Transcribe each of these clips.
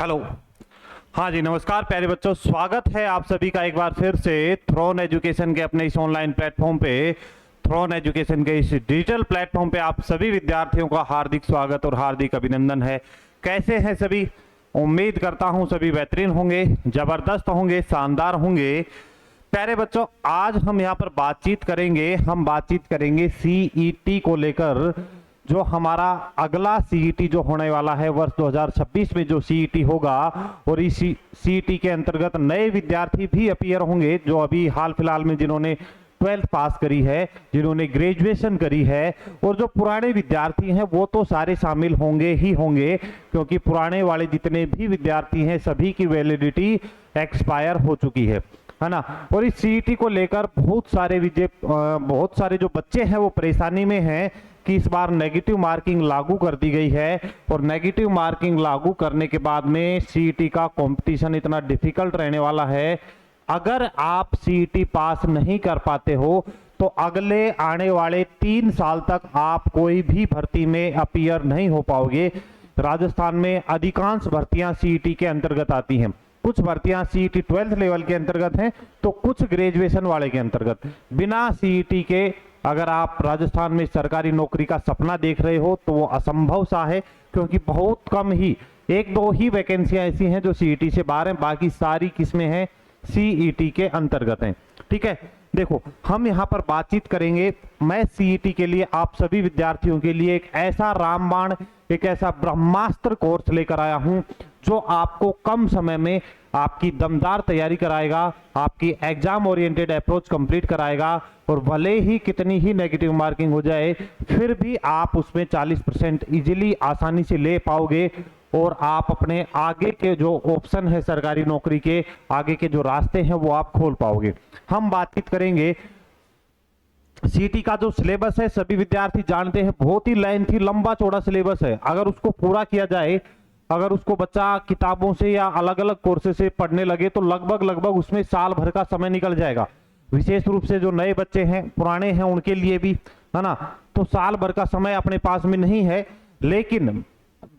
Hello. हाँ जी, नमस्कार प्यारे बच्चों, स्वागत है आप सभी का एक बार फिर से थ्रोन एजुकेशन के अपने इस ऑनलाइन प्लेटफॉर्म पे। थ्रोन एजुकेशन के इस डिजिटल प्लेटफॉर्म पे आप सभी विद्यार्थियों का हार्दिक स्वागत और हार्दिक अभिनंदन है। कैसे हैं सभी? उम्मीद करता हूं सभी बेहतरीन होंगे, जबरदस्त होंगे, शानदार होंगे। प्यारे बच्चों, आज हम यहाँ पर बातचीत करेंगे सीईटी को लेकर। जो हमारा अगला सीईटी जो होने वाला है वर्ष 2026 में जो सीईटी होगा, और इस सीईटी के अंतर्गत नए विद्यार्थी भी अपीयर होंगे जो अभी हाल फिलहाल में जिन्होंने 12th पास करी है, जिन्होंने ग्रेजुएशन करी है, और जो पुराने विद्यार्थी हैं वो तो सारे शामिल होंगे ही होंगे, क्योंकि पुराने वाले जितने भी विद्यार्थी हैं सभी की वैलिडिटी एक्सपायर हो चुकी है ना। और इस सीईटी को लेकर बहुत सारे जो बच्चे हैं वो परेशानी में हैं कि इस बार नेगेटिव मार्किंग लागू कर दी गई है, और नेगेटिव मार्किंग लागू करने के बाद में सीईटी का कंपटीशन इतना डिफिकल्ट रहने वाला है। अगर आप सीईटी पास नहीं कर पाते हो तो अगले आने वाले 3 साल तक आप कोई भी भर्ती में अपीयर नहीं हो पाओगे। राजस्थान में अधिकांश भर्तियां सीईटी के अंतर्गत आती हैं। कुछ भर्तियां सीईटी 12th लेवल के अंतर्गत हैं तो कुछ ग्रेजुएशन वाले के अंतर्गत। बिना सीईटी के अगर आप राजस्थान में सरकारी नौकरी का सपना देख रहे हो तो वो असंभव सा है, क्योंकि बहुत कम ही 1-2 ही वैकेंसियां ऐसी हैं जो सीईटी से बाहर हैं, बाकी सारी किस्में हैं सीईटी के अंतर्गत हैं। ठीक है, देखो हम यहाँ पर बातचीत करेंगे। मैं सीईटी के लिए आप सभी विद्यार्थियों के लिए एक ऐसा रामबाण, एक ऐसा ब्रह्मास्त्र कोर्स लेकर आया हूं जो आपको कम समय में आपकी दमदार तैयारी कराएगा, आपकी एग्जाम ओरिएंटेड अप्रोच कंप्लीट कराएगा, और भले ही कितनी ही नेगेटिव मार्किंग हो जाए फिर भी आप उसमें 40% इजीली आसानी से ले पाओगे, और आप अपने आगे के जो ऑप्शन है सरकारी नौकरी के आगे के जो रास्ते हैं वो आप खोल पाओगे। हम बातचीत करेंगे सीईटी का जो सिलेबस है, सभी विद्यार्थी जानते हैं बहुत ही लेंथी लंबा चौड़ा सिलेबस है। अगर उसको पूरा किया जाए, अगर उसको बच्चा किताबों से या अलग अलग कोर्सेज से पढ़ने लगे तो लगभग उसमें साल भर का समय निकल जाएगा। विशेष रूप से जो नए बच्चे हैं, पुराने हैं, उनके लिए भी है ना, तो साल भर का समय अपने पास में नहीं है। लेकिन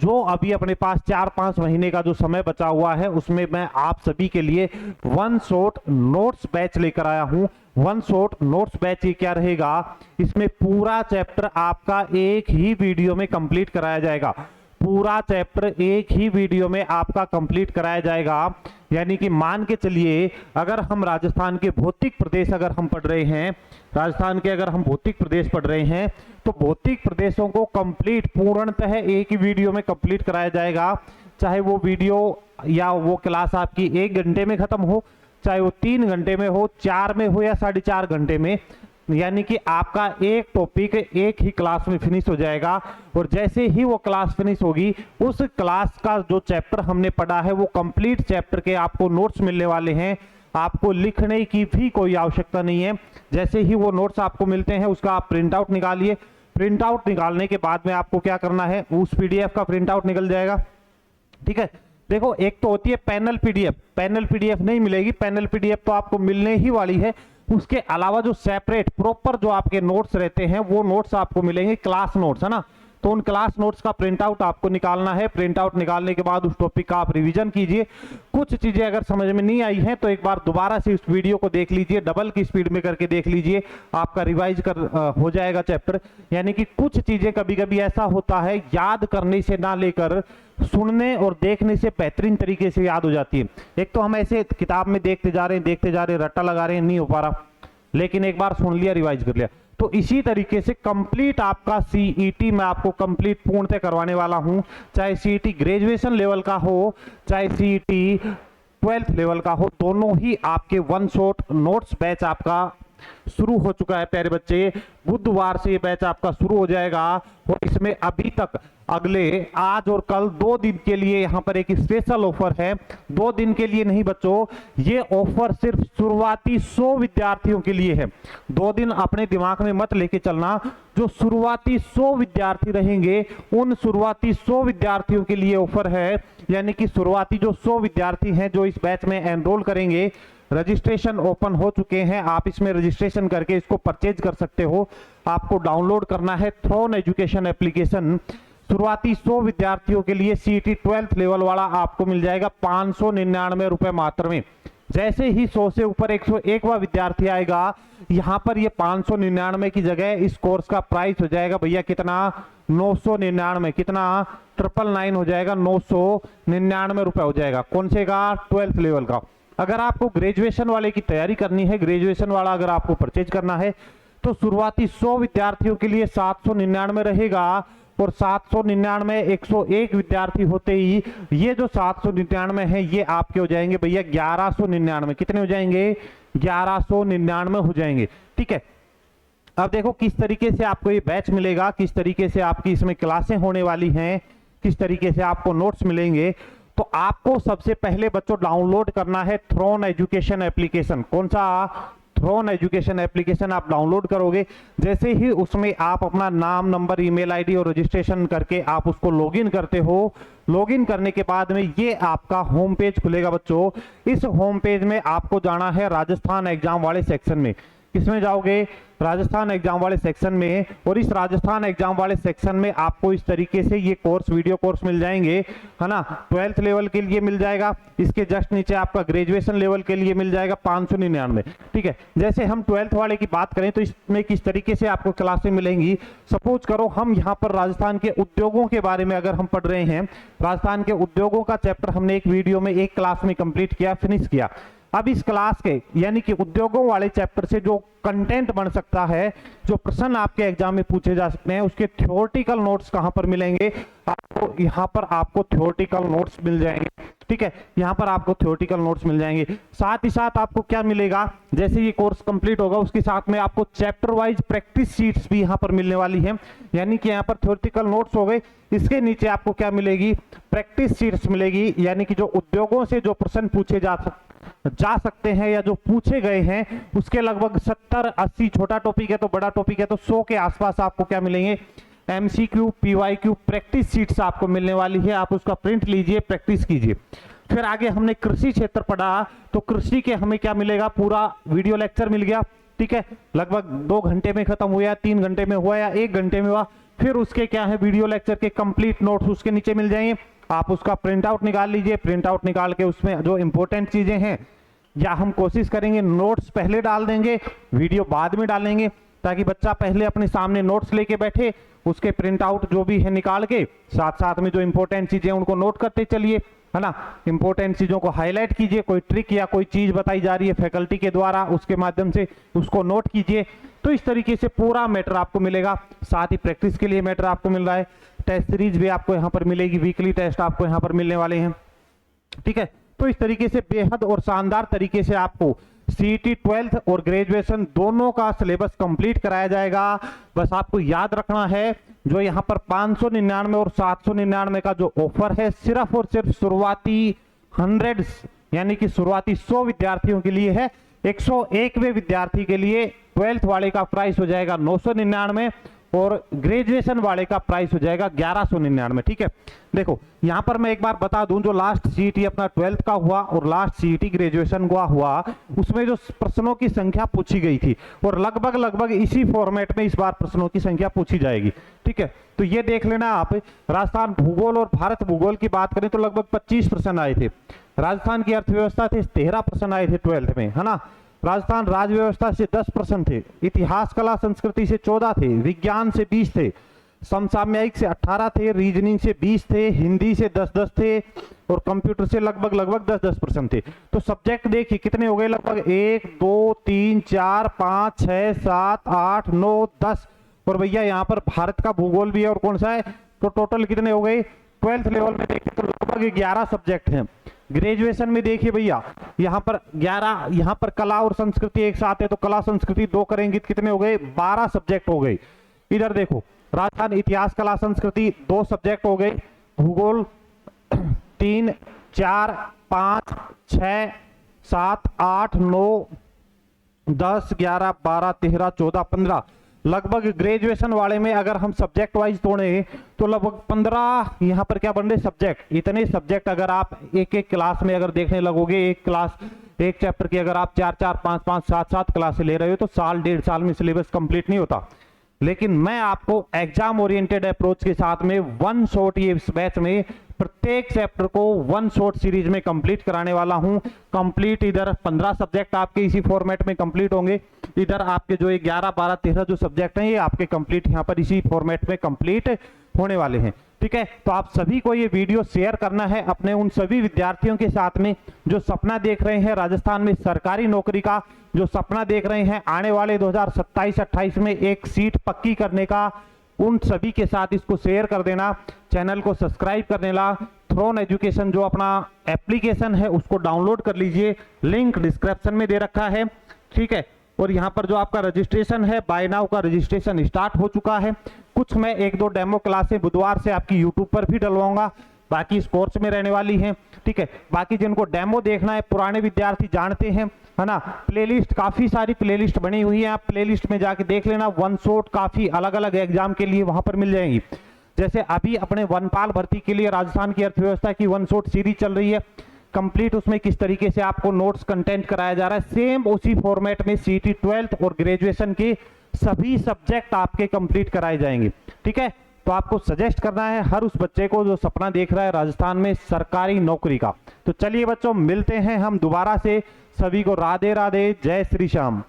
जो अभी अपने पास 4-5 महीने का जो समय बचा हुआ है उसमें मैं आप सभी के लिए वन शॉट नोट्स बैच लेकर आया हूं। वन शॉट नोट्स बैच ये क्या रहेगा, इसमें पूरा चैप्टर आपका एक ही वीडियो में कंप्लीट कराया जाएगा। पूरा चैप्टर एक ही वीडियो में आपका कंप्लीट कराया जाएगा। यानी कि मान के चलिए अगर हम राजस्थान के भौतिक प्रदेश अगर हम पढ़ रहे हैं, राजस्थान के अगर हम भौतिक प्रदेश पढ़ रहे हैं तो भौतिक प्रदेशों को कंप्लीट पूर्णतः एक ही वीडियो में कंप्लीट कराया जाएगा। चाहे वो वीडियो या वो क्लास आपकी 1 घंटे में खत्म हो, चाहे वो 3 घंटे में हो, 4 में हो या 4.5 घंटे में, यानी कि आपका एक टॉपिक एक ही क्लास में फिनिश हो जाएगा। और जैसे ही वो क्लास फिनिश होगी उस क्लास का जो चैप्टर हमने पढ़ा है वो कंप्लीट चैप्टर के आपको नोट्स मिलने वाले हैं। आपको लिखने की भी कोई आवश्यकता नहीं है। जैसे ही वो नोट्स आपको मिलते हैं उसका आप प्रिंट आउट निकालिए। प्रिंट आउट निकालने के बाद में आपको क्या करना है, उस पीडीएफ का प्रिंट आउट निकल जाएगा। ठीक है, देखो एक तो होती है पैनल पीडीएफ, पैनल पीडीएफ नहीं मिलेगी, पैनल पीडीएफ तो आपको मिलने ही वाली है। उसके अलावा जो सेपरेट प्रॉपर जो आपके नोट्स रहते हैं वो नोट्स आपको मिलेंगे, क्लास नोट्स है ना। तो उन क्लास नोट्स का प्रिंट आउट आपको निकालना है। प्रिंट आउट निकालने के बाद उस टॉपिक का आप रिवीजन कीजिए। कुछ चीजें अगर समझ में नहीं आई हैं तो एक बार दोबारा से उस वीडियो को देख लीजिए, डबल की स्पीड में करके देख लीजिए, आपका रिवाइज हो जाएगा चैप्टर। यानी कि कुछ चीजें कभी कभी ऐसा होता है याद करने से ना लेकर सुनने और देखने से बेहतरीन तरीके से याद हो जाती है। एक तो हम ऐसे किताब में देखते जा रहे हैं, रट्टा लगा रहे हैं, नहीं हो पा रहा, लेकिन एक बार सुन लिया, रिवाइज कर लिया। तो इसी तरीके से कंप्लीट आपका सीईटी मैं आपको कंप्लीट पूर्णतः करवाने वाला हूं। चाहे सीईटी ग्रेजुएशन लेवल का हो, चाहे सीईटी 12th लेवल का हो, दोनों ही आपके वन शॉट नोट्स बैच आपका शुरू हो चुका है। प्यारे बच्चे, बुधवार से ये बैच आपका शुरू हो जाएगा। और इसमें अभी तक अगले आज और कल 2 दिन के लिए यहाँ पर एक स्पेशल ऑफर है। 2 दिन के लिए नहीं बच्चों, ये ऑफर सिर्फ शुरुआती 100 विद्यार्थियों के लिए है। 2 दिन अपने दिमाग में मत लेके चलना, जो शुरुआती 100 विद्यार्थी रहेंगे उन शुरुआती 100 विद्यार्थियों के लिए ऑफर है। यानी कि शुरुआती जो 100 विद्यार्थी हैं जो इस बैच में एनरोल करेंगे, रजिस्ट्रेशन ओपन हो चुके हैं, आप इसमें रजिस्ट्रेशन करके इसको परचेज कर सकते हो। आपको डाउनलोड करना है थ्रोन एजुकेशन एप्लीकेशन। शुरुआती 100 विद्यार्थियों के लिए सीईटी 12th लेवल वाला आपको मिल जाएगा 599 रुपए मात्र में। जैसे ही 100 से ऊपर 101वां विद्यार्थी आएगा, यहां पर ये 599 की जगह इस कोर्स का प्राइस हो जाएगा भैया कितना, 999, कितना 999 हो जाएगा, 999 रुपए हो जाएगा। कौन से का, 12th लेवल का। अगर आपको ग्रेजुएशन वाले की तैयारी करनी है, ग्रेजुएशन वाला अगर आपको परचेज करना है, तो शुरुआती 100 विद्यार्थियों के लिए 799 रहेगा, और 799 101 विद्यार्थी होते ही ये जो 799 है ये आपके हो जाएंगे भैया 1199। कितने हो जाएंगे, 1199 हो जाएंगे। ठीक है, अब देखो किस तरीके से आपको ये बैच मिलेगा, किस तरीके से आपकी इसमें क्लासें होने वाली हैं, किस तरीके से आपको नोट्स मिलेंगे। तो आपको सबसे पहले बच्चों डाउनलोड करना है थ्रोन एजुकेशन एप्लीकेशन। कौन सा, थ्रोन एजुकेशन एप्लीकेशन आप डाउनलोड करोगे। जैसे ही उसमें आप अपना नाम, नंबर, ईमेल आईडी और रजिस्ट्रेशन करके आप उसको लॉगिन करते हो, लॉगिन करने के बाद में ये आपका होम पेज खुलेगा बच्चों। इस होम पेज में आपको जाना है राजस्थान एग्जाम वाले सेक्शन में। किसमें जाओगे, राजस्थान एग्जाम वाले सेक्शन में। और इस राजस्थान एग्जाम वाले सेक्शन में आपको इस तरीके से ये कोर्स, वीडियो कोर्स मिल जाएंगे, है ना। 12th लेवल के लिए मिल जाएगा, इसके जस्ट नीचे आपका ग्रेजुएशन लेवल के लिए मिल जाएगा 599। ठीक है, जैसे हम 12th वाले की बात करें तो इसमें किस तरीके से आपको क्लासें मिलेंगी। सपोज करो हम यहाँ पर राजस्थान के उद्योगों के बारे में अगर हम पढ़ रहे हैं, राजस्थान के उद्योगों का चैप्टर हमने एक वीडियो में, एक क्लास में कंप्लीट किया, फिनिश किया। अब इस क्लास के यानी कि उद्योगों वाले चैप्टर से जो कंटेंट बन सकता है, जो प्रश्न आपके एग्जाम में पूछे जा सकते हैं, उसके थ्योरेटिकल नोट्स कहां पर मिलेंगे, आपको यहां पर आपको थ्योरेटिकल नोट्स मिल जाएंगे। ठीक है, यहां पर आपको थ्योरेटिकल नोट्स मिल जाएंगे। साथ ही साथ आपको क्या मिलेगा, जैसे ये कोर्स कंप्लीट होगा उसके साथ में आपको चैप्टर वाइज प्रैक्टिस शीट्स भी यहां पर मिलने वाली है। यानी कि यहां पर थ्योरेटिकल नोट्स हो गए, इसके नीचे आपको क्या मिलेगी, प्रैक्टिस शीट्स मिलेगी। यानी कि जो उद्योगों से जो प्रश्न पूछे जा सकते हैं या जो पूछे गए हैं, उसके लगभग 70-80, छोटा टॉपिक है तो बड़ा टॉपिक है तो 100 के आसपास आपको क्या मिलेंगे, एमसीक्यू, पीवाईक्यू, प्रैक्टिस शीट्स आपको मिलने वाली है। आप उसका प्रिंट लीजिए, प्रैक्टिस कीजिए। फिर आगे हमने कृषि क्षेत्र पढ़ा, तो कृषि के हमें क्या मिलेगा, पूरा वीडियो लेक्चर मिल गया। ठीक है, लगभग 2 घंटे में खत्म हुआ, 3 घंटे में हुआ या 1 घंटे में हुआ। फिर उसके क्या है, वीडियो लेक्चर के कंप्लीट नोट्स उसके नीचे मिल जाएंगे। आप उसका प्रिंट आउट निकाल लीजिए, प्रिंट आउट निकाल के उसमें जो इंपॉर्टेंट चीजें हैं, या हम कोशिश करेंगे नोट्स पहले डाल देंगे, वीडियो बाद में डालेंगे, ताकि बच्चा पहले अपने सामने नोट्स लेके बैठे, उसके प्रिंट आउट जो भी है निकाल के साथ साथ में जो इंपॉर्टेंट चीजें उनको नोट करते चलिए, है ना। इंपॉर्टेंट चीजों को हाईलाइट कीजिए, कोई ट्रिक या कोई चीज बताई जा रही है फैकल्टी के द्वारा, उसके माध्यम से उसको नोट कीजिए। तो इस तरीके से पूरा मैटर आपको मिलेगा। साथ ही प्रैक्टिस के लिए मैटर आपको मिल रहा है, टेस्ट सीरीज भी आपको यहाँ पर मिलेगी, वीकली टेस्ट आपको यहाँ पर मिलने वाले हैं। ठीक है, तो इस तरीके से बेहद और शानदार तरीके से आपको सीईटी 12th और ग्रेजुएशन दोनों का सिलेबस कंप्लीट कराया जाएगा। बस आपको याद रखना है, जो यहाँ पर 599 और 799 का जो ऑफर है, सिर्फ और सिर्फ शुरुआती 100 यानी कि शुरुआती 100 विद्यार्थियों के लिए है। 101वें विद्यार्थी के लिए 12th वाले का प्राइस हो जाएगा 999 और ग्रेजुएशन वाले का प्राइस हो जाएगा 1199। ठीक है, देखो यहां पर मैं एक बार बता दूं, जो लास्ट सीईटी अपना 12th का हुआ और लास्ट सीईटी ग्रेजुएशन का हुआ, उसमें जो प्रश्नों की संख्या पूछी गई थी, और लगभग इसी फॉर्मेट में इस बार प्रश्नों की संख्या पूछी जाएगी। ठीक है, तो ये देख लेना आप। राजस्थान भूगोल और भारत भूगोल की बात करें तो लगभग 25 प्रश्न आए थे। राजस्थान की अर्थव्यवस्था थे 13 प्रश्न आए थे 12th में, है ना। राजस्थान राज्य व्यवस्था से 10 प्रश्न थे, इतिहास कला संस्कृति से 14 थे, विज्ञान से 20 थे, समसामयिक से 18 थे, रीजनिंग से 20 थे, हिंदी से 10-10 थे, और कंप्यूटर से लगभग 10-10 प्रश्न थे। तो सब्जेक्ट देखिए कितने हो गए, लगभग 1 2 3 4 5 6 7 8 9 10, और भैया यहाँ पर भारत का भूगोल भी है, और कौन सा है, तो टोटल कितने हो गए। 12th लेवल में देखिए तो लगभग 11 सब्जेक्ट हैं। ग्रेजुएशन में देखिए भैया यहाँ पर 11, यहाँ पर कला और संस्कृति एक साथ है, तो कला संस्कृति 2 करेंगे कितने हो गए, 12 सब्जेक्ट हो गए। इधर देखो राजस्थान इतिहास कला संस्कृति 2 सब्जेक्ट हो गए, भूगोल 3 4 5 6 7 8 9 10 11 12 13 14 15, लगभग ग्रेजुएशन वाले में अगर हम सब्जेक्ट वाइज तोड़े तो लगभग 15 यहाँ पर क्या बन रहे सब्जेक्ट। इतने सब्जेक्ट अगर आप एक क्लास में अगर देखने लगोगे, एक चैप्टर की अगर आप 4-4 5-5 7-7 क्लासें ले रहे हो तो साल 1.5 साल में सिलेबस कंप्लीट नहीं होता। लेकिन मैं आपको एग्जाम ओरिएंटेड अप्रोच के साथ में वन शॉट ये इस बैच में प्रत्येक चैप्टर को वन शॉट सीरीज में कंप्लीट कराने वाला हूं। कंप्लीट इधर 15 सब्जेक्ट आपके इसी फॉर्मेट में कंप्लीट होंगे, इधर आपके जो 11, 12, 13 जो सब्जेक्ट हैं ये आपके कंप्लीट यहां पर इसी फॉर्मेट में कंप्लीट होने वाले हैं। ठीक है, तो आप सभी को ये वीडियो शेयर करना है अपने उन सभी विद्यार्थियों के साथ में जो सपना देख रहे हैं राजस्थान में सरकारी नौकरी का, जो सपना देख रहे हैं आने वाले 2027-28 में एक सीट पक्की करने का। उन सभी के साथ इसको शेयर कर देना, चैनल को सब्सक्राइब कर देना। थ्रोन एजुकेशन जो अपना एप्लीकेशन है उसको डाउनलोड कर लीजिए, लिंक डिस्क्रिप्शन में दे रखा है। ठीक है, और यहाँ पर जो आपका रजिस्ट्रेशन है बाय नाउ का रजिस्ट्रेशन स्टार्ट हो चुका है। कुछ मैं 1-2 डेमो क्लासें बुधवार से आपकी यूट्यूब पर भी डलवाऊंगा, बाकी इस कोर्स में रहने वाली हैं। ठीक है, बाकी जिनको डेमो देखना है, पुराने विद्यार्थी जानते हैं, है ना, प्लेलिस्ट काफी सारी प्लेलिस्ट बनी हुई है, आप प्लेलिस्ट में जाके देख लेना। वन शॉट काफी अलग अलग एग्जाम के लिए वहां पर मिल जाएंगी। जैसे अभी अपने वनपाल भर्ती के लिए राजस्थान की अर्थव्यवस्था की वन शॉट सीरीज चल रही है कंप्लीट, उसमें किस तरीके से आपको नोट्स कंटेंट कराया जा रहा है, सेम उसी फॉर्मेट में सीटी 12th और ग्रेजुएशन के सभी सब्जेक्ट आपके कंप्लीट कराए जाएंगे। ठीक है, तो आपको सजेस्ट करना है हर उस बच्चे को जो सपना देख रहा है राजस्थान में सरकारी नौकरी का। तो चलिए बच्चों, मिलते हैं हम दोबारा से। सभी को राधे राधे, जय श्री श्याम।